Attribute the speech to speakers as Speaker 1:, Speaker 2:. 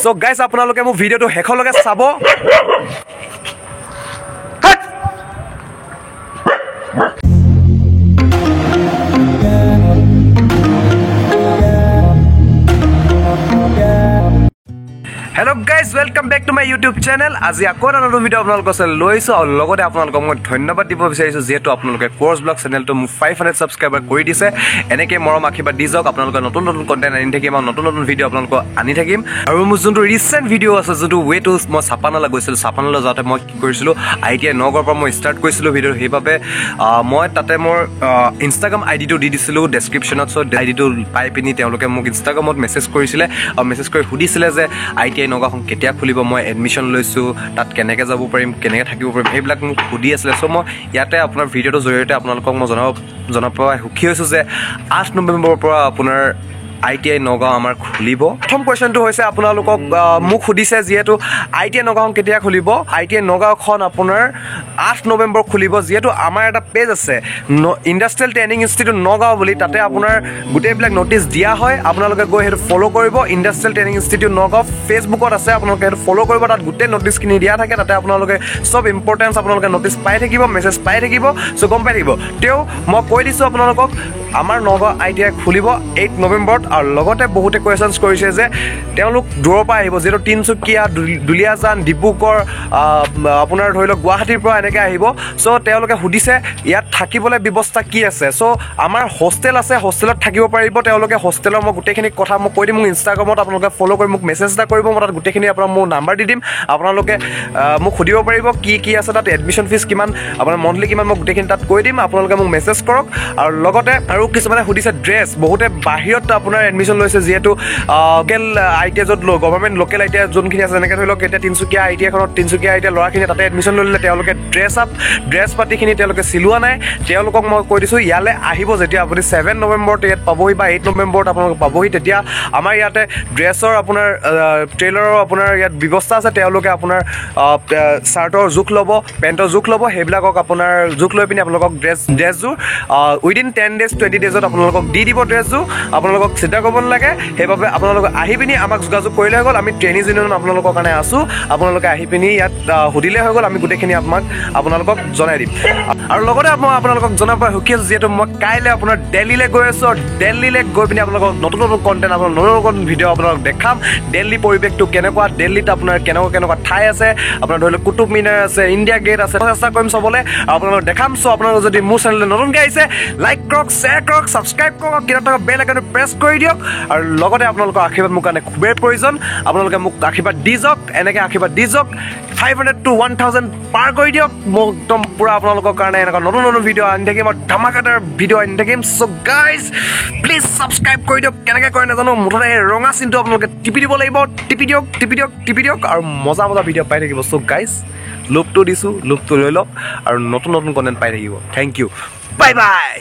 Speaker 1: So guys আপোনালোকে মোৰ ভিডিঅ'টো শেষলৈকে চাব Hello guys, welcome back to my YouTube channel. আজি আকৌ এটা নতুন ভিডিঅ' আপোনালোকৰ চাই লৈছো আৰু লগতে আপোনালোকক মই ধন্যবাদ দিব বিচাৰিছো যেহেতু আপোনালোকে কোৰ্স ব্লগ চেনেলটো মোক 500 সাবস্ক্ৰাইবাৰ কৰি দিছে এনেকৈ মৰম আশীৰ্বাদ দি যাওক আপোনালোকে নতুন নতুন কন্টেন্ট আনি থাকিম আৰু নতুন নতুন ভিডিঅ' আপোনালোকক আনি থাকিম আৰু মোৰ যোনটো ৰিসেন্ট ভিডিঅ' আছে যোনটো ৱেটো মই চাপানালৈ গৈছিলো চাপানালৈ যাওঁতে মই কি কৰিছিলো ITI নগৰৰ পৰা মই ষ্টাৰ্ট কৰিছিলো ভিডিঅ' সেইবাবে মই তাতে মোৰ ইনষ্টাগ্ৰাম আইডিটো দি দিছিলো ডেছক্ৰিপশ্যনত সো আইডিটো পাই পিনি তেওঁলোকে মোক ইনষ্টাগ্ৰামত মেছেজ কৰিছিলে আৰু মেছেজ কৰি সুধিছিলে যে ITI নগাঁওখন কেতিয়া খুলিব মই এডমিশ্যন লৈছো তাত কেনেকৈ যাব পাৰিম কেনেকৈ থাকিব পাৰিম সেইবিলাক মোক সুধি আছিলে সো মই ইয়াতে আপোনাৰ ভিডিঅ'টোৰ জৰিয়তে আপোনালোকক মই জনাব সুখী হৈছোঁ যে 8 নৱেম্বৰৰ পৰা আপোনাৰ ITI নগাঁও আমাৰ খুলিব প্ৰথম কোৱেশ্চনটো হৈছে আপোনালোকক মোক সুধিছে যেহেতু ITI নগাঁওখন কেতিয়া খুলিব ITI নগাঁওখন আপোনাৰ 8 নৱেম্বৰ খুলিব যেহেতু আমাৰ এটা পেজ আছে ইণ্ডাষ্ট্ৰিয়েল ট্ৰেইনিং ইনষ্টিটিউট নগাঁও বুলি তাতে আপোনাৰ গোটেইবিলাক নটিচ দিয়া হয় আপোনালোকে গৈ সেইটো ফ'ল' কৰিব ইণ্ডাষ্ট্ৰিয়েল ট্ৰেইনিং ইনষ্টিটিউট নগাঁও ফেচবুকত আছে আপোনালোকে সেইটো ফ'ল' কৰিব তাত গোটেই নটিচখিনি দিয়া থাকে তাতে আপোনালোকে চব ইম্পৰ্টেঞ্চ আপোনালোকে নটিচ পাই থাকিব মেছেজ পাই থাকিব চ' গম পাই থাকিব তেওঁ মই কৈ দিছোঁ আপোনালোকক আমাৰ নগাঁও ITI খুলিব 8 নৱেম্বৰত আৰু লগতে বহুতে কুৱেশ্যনছ কৰিছে যে তেওঁলোক দূৰৰ পৰা আহিব যেটো তিনচুকীয়া দুলিয়াজান ডিব্ৰুগড় আপোনাৰ ধৰি লওক গুৱাহাটীৰ পৰা এনেকৈ আহিব চ' তেওঁলোকে সুধিছে ইয়াত থাকিবলৈ ব্যৱস্থা কি আছে চ' আমাৰ হোষ্টেল আছে হোষ্টেলত থাকিব পাৰিব তেওঁলোকে হোষ্টেলৰ মই গোটেইখিনি কথা মই কৈ দিম মোক ইনষ্টাগ্ৰামত আপোনালোকে ফ'ল' কৰি মোক মেছেজ এটা কৰিব মই তাত গোটেইখিনি আপোনাৰ মোৰ নাম্বাৰ দি দিম আপোনালোকে মোক সুধিব পাৰিব কি আছে তাত এডমিশ্যন ফিজ কিমান আপোনাৰ মন্থলি কিমান মই গোটেইখিনি তাত কৈ দিম আপোনালোকে মোক মেছেজ কৰক আৰু লগতে আৰু কিছুমানে সুধিছে ড্ৰেছ বহুতে বাহিৰত আপোনাৰ এডমিশ্যন লৈছে যেহেতু লোকেল ITI য'ত গভৰ্ণমেণ্ট লোকেল ITI যোনখিনি আছে যেনেকৈ ধৰি লওক এতিয়া তিনচুকীয়া ITIখনত তিনচুকীয়া ITI ল'ৰাখিনি তাতে এডমিশ্যন লৈ ল'লে তেওঁলোকে ড্ৰেছ পাতিখিনি তেওঁলোকে চিলোৱা নাই তেওঁলোকক মই কৈ দিছোঁ ইয়ালৈ আহিব যেতিয়া আপুনি 7 নৱেম্বৰত ইয়াত পাবহি বা 8 নৱেম্বৰত আপোনালোকে পাবহি তেতিয়া আমাৰ ইয়াতে ড্ৰেছৰ আপোনাৰ ট্ৰেইলাৰৰ আপোনাৰ ইয়াত ব্যৱস্থা আছে তেওঁলোকে আপোনাৰ চাৰ্টৰ জোখ ল'ব পেণ্টৰ জোখ ল'ব সেইবিলাকক আপোনাৰ জোখ লৈ পিনি আপোনালোকক ড্ৰেছযোৰ উইদিন 10 ডেজ 20 ডেজত আপোনালোকক দি দিব ড্ৰেছযোৰ আপোনালোকক চিন্তা কৰিব নালাগে সেইবাবে আপোনালোকে আহি পিনি আমাক যোগাযোগ কৰিলে হৈ গ'ল আমি ট্ৰেইনিং ইউনিয়ন আপোনালোকৰ কাৰণে আছোঁ আপোনালোকে আহি পিনি ইয়াত সুধিলে হৈ গ'ল আমি গোটেইখিনি আপোনালোকক জনাই দিম আৰু লগতে মই আপোনালোকক জনাব সুখী আছোঁ যিহেতু মই কাইলৈ আপোনাৰ দিল্লীলৈ গৈ আছোঁ আৰু দিল্লীলৈ গৈ পিনি আপোনালোকক নতুন নতুন কণ্টেণ্ট আপোনালোক নতুন নতুন ভিডিঅ' আপোনালোকক দেখাম দিল্লী পৰিৱেশটো কেনেকুৱা দিল্লীত আপোনাৰ কেনেকুৱা ঠাই আছে আপোনাৰ ধৰি লওক কুটুব মিনাৰ আছে ইণ্ডিয়া গেট আছে চেষ্টা কৰিম চাবলৈ আপোনালোকক দেখাম চ' আপোনালোকে যদি মোৰ চেনেললৈ নতুনকৈ আহিছে লাইক কৰক শ্বেয়াৰ কৰক ছাবস্ক্ৰাইব কৰক কিমান টকা বেল আইকনটো প্ৰেছ কৰি দিয়ক আৰু লগতে আপোনালোকৰ আশীৰ্বাদ মোৰ কাৰণে খুবেই প্ৰয়োজন আপোনালোকে মোক আশীৰ্বাদ দি যাওক এনেকৈ আশীৰ্বাদ দি যাওক 500 to 1000 পাৰ কৰি দিয়ক মোক একদম পূৰা আপোনালোকৰ কাৰণে এনেকুৱা নতুন নতুন ভিডিঅ' আনি থাকিম আৰু ধামাকাদাৰ ভিডিঅ' আনি থাকিম চ' গাইজ প্লিজ ছাবস্ক্ৰাইব কৰি দিয়ক কেনেকৈ কৰে নাজানো মুঠতে এই ৰঙা চিনটো আপোনালোকে টিপি দিব লাগিব টিপি দিয়ক আৰু মজা ভিডিঅ' পাই থাকিব চ' গাইজ লোভটো দিছোঁ লোভটো লৈ লওক আৰু নতুন নতুন কণ্টেণ্ট পাই থাকিব থেংক ইউ বাই বাই